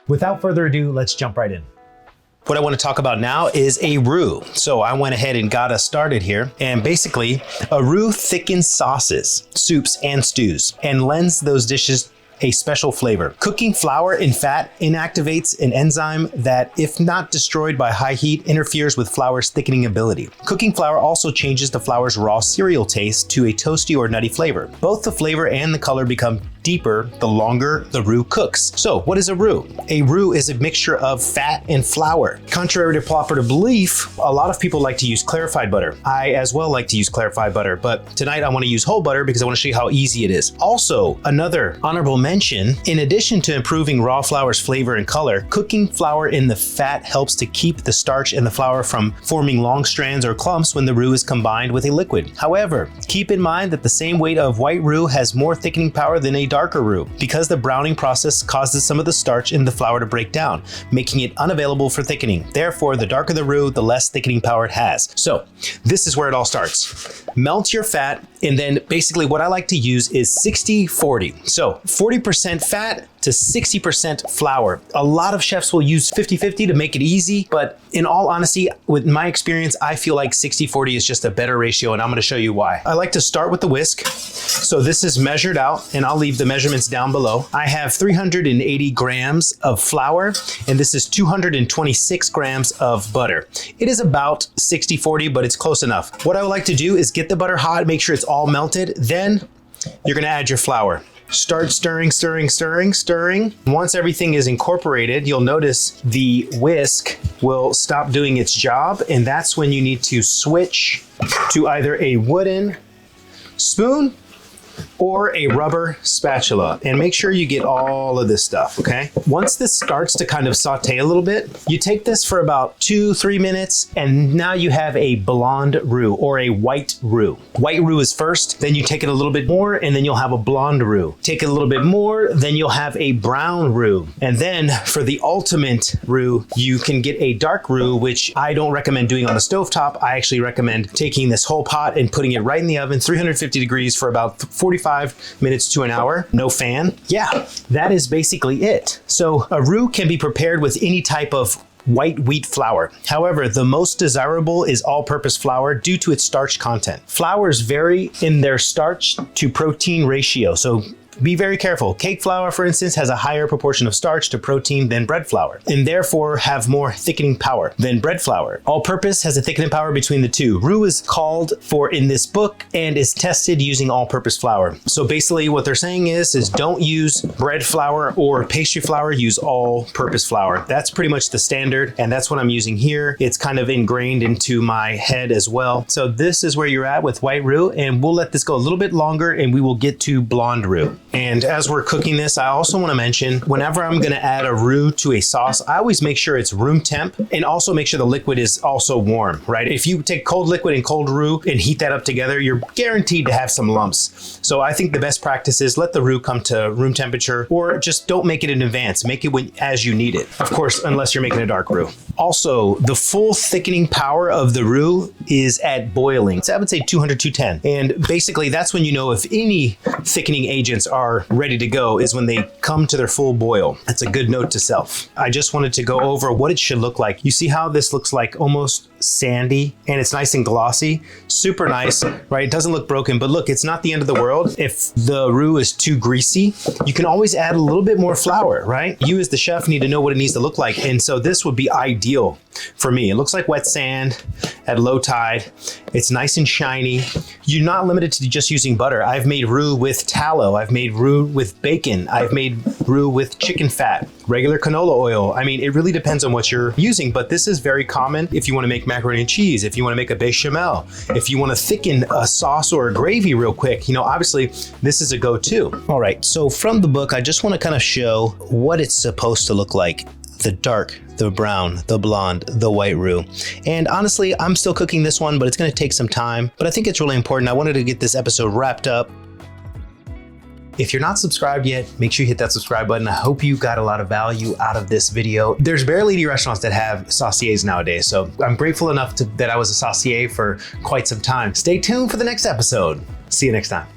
Without further ado, let's jump right in. What I want to talk about now is a roux. So I went ahead and got us started here. And basically, a roux thickens sauces, soups, and stews, and lends those dishes a special flavor. Cooking flour in fat inactivates an enzyme that, if not destroyed by high heat, interferes with flour's thickening ability. Cooking flour also changes the flour's raw cereal taste to a toasty or nutty flavor. Both the flavor and the color become deeper the longer the roux cooks. So what is a roux? A roux is a mixture of fat and flour. Contrary to popular belief, a lot of people like to use clarified butter. I as well like to use clarified butter, but tonight I want to use whole butter because I want to show you how easy it is. Also, another honorable mention, in addition to improving raw flour's flavor and color, cooking flour in the fat helps to keep the starch in the flour from forming long strands or clumps when the roux is combined with a liquid. However, keep in mind that the same weight of white roux has more thickening power than a darker roux, because the browning process causes some of the starch in the flour to break down, making it unavailable for thickening. Therefore, the darker the roux, the less thickening power it has. So this is where it all starts. Melt your fat, and then basically what I like to use is 60-40. So 40% fat to 60% flour. A lot of chefs will use 50-50 to make it easy, but in all honesty, with my experience, I feel like 60-40 is just a better ratio, and I'm gonna show you why. I like to start with the whisk. So this is measured out, and I'll leave the measurements down below. I have 380 grams of flour, and this is 226 grams of butter. It is about 60-40, but it's close enough. What I would like to do is get the butter hot, make sure it's all melted, then you're gonna add your flour. Start stirring, stirring, stirring, stirring. Once everything is incorporated, you'll notice the whisk will stop doing its job, and that's when you need to switch to either a wooden spoon or a rubber spatula, and make sure you get all of this stuff, okay? Once this starts to kind of saute a little bit, you take this for about 2-3 minutes, and now you have a blonde roux or a white roux. White roux is first, then you take it a little bit more, and then you'll have a blonde roux. Take it a little bit more, then you'll have a brown roux. And then for the ultimate roux, you can get a dark roux, which I don't recommend doing on the stovetop. I actually recommend taking this whole pot and putting it right in the oven, 350 degrees for about 45 minutes to an hour, no fan. Yeah, that is basically it. So a roux can be prepared with any type of white wheat flour. However, the most desirable is all-purpose flour due to its starch content. Flours vary in their starch to protein ratio, so be very careful. Cake flour, for instance, has a higher proportion of starch to protein than bread flour, and therefore have more thickening power than bread flour. All-purpose has a thickening power between the two. Roux is called for in this book and is tested using all-purpose flour. So basically what they're saying is don't use bread flour or pastry flour, use all-purpose flour. That's pretty much the standard, and that's what I'm using here. It's kind of ingrained into my head as well. So this is where you're at with white roux, and we'll let this go a little bit longer and we will get to blonde roux. And as we're cooking this, I also want to mention, whenever I'm going to add a roux to a sauce, I always make sure it's room temp, and also make sure the liquid is also warm, right? If you take cold liquid and cold roux and heat that up together, you're guaranteed to have some lumps. So I think the best practice is let the roux come to room temperature, or just don't make it in advance. Make it as you need it. Of course, unless you're making a dark roux. Also, the full thickening power of the roux is at boiling. So I would say 200, 210. And basically that's when you know if any thickening agents are ready to go, is when they come to their full boil. That's a good note to self. I just wanted to go over what it should look like. You see how this looks like almost sandy, and it's nice and glossy, super nice, right? It doesn't look broken, but look, it's not the end of the world. If the roux is too greasy, you can always add a little bit more flour, right? You as the chef need to know what it needs to look like, and so this would be ideal for me. It looks like wet sand at low tide. It's nice and shiny. You're not limited to just using butter. I've made roux with tallow. I've made roux with bacon. I've made roux with chicken fat, regular canola oil. I mean, it really depends on what you're using, but this is very common if you want to make macaroni and cheese, if you want to make a bechamel, if you want to thicken a sauce or a gravy real quick. You know, obviously this is a go-to. All right, so from the book, I just want to kind of show what it's supposed to look like. The dark, the brown, the blonde, the white roux. And honestly, I'm still cooking this one, but it's going to take some time. But I think it's really important. I wanted to get this episode wrapped up. If you're not subscribed yet, make sure you hit that subscribe button. I hope you got a lot of value out of this video. There's barely any restaurants that have sauciers nowadays, so I'm grateful enough that I was a saucier for quite some time. Stay tuned for the next episode. See you next time.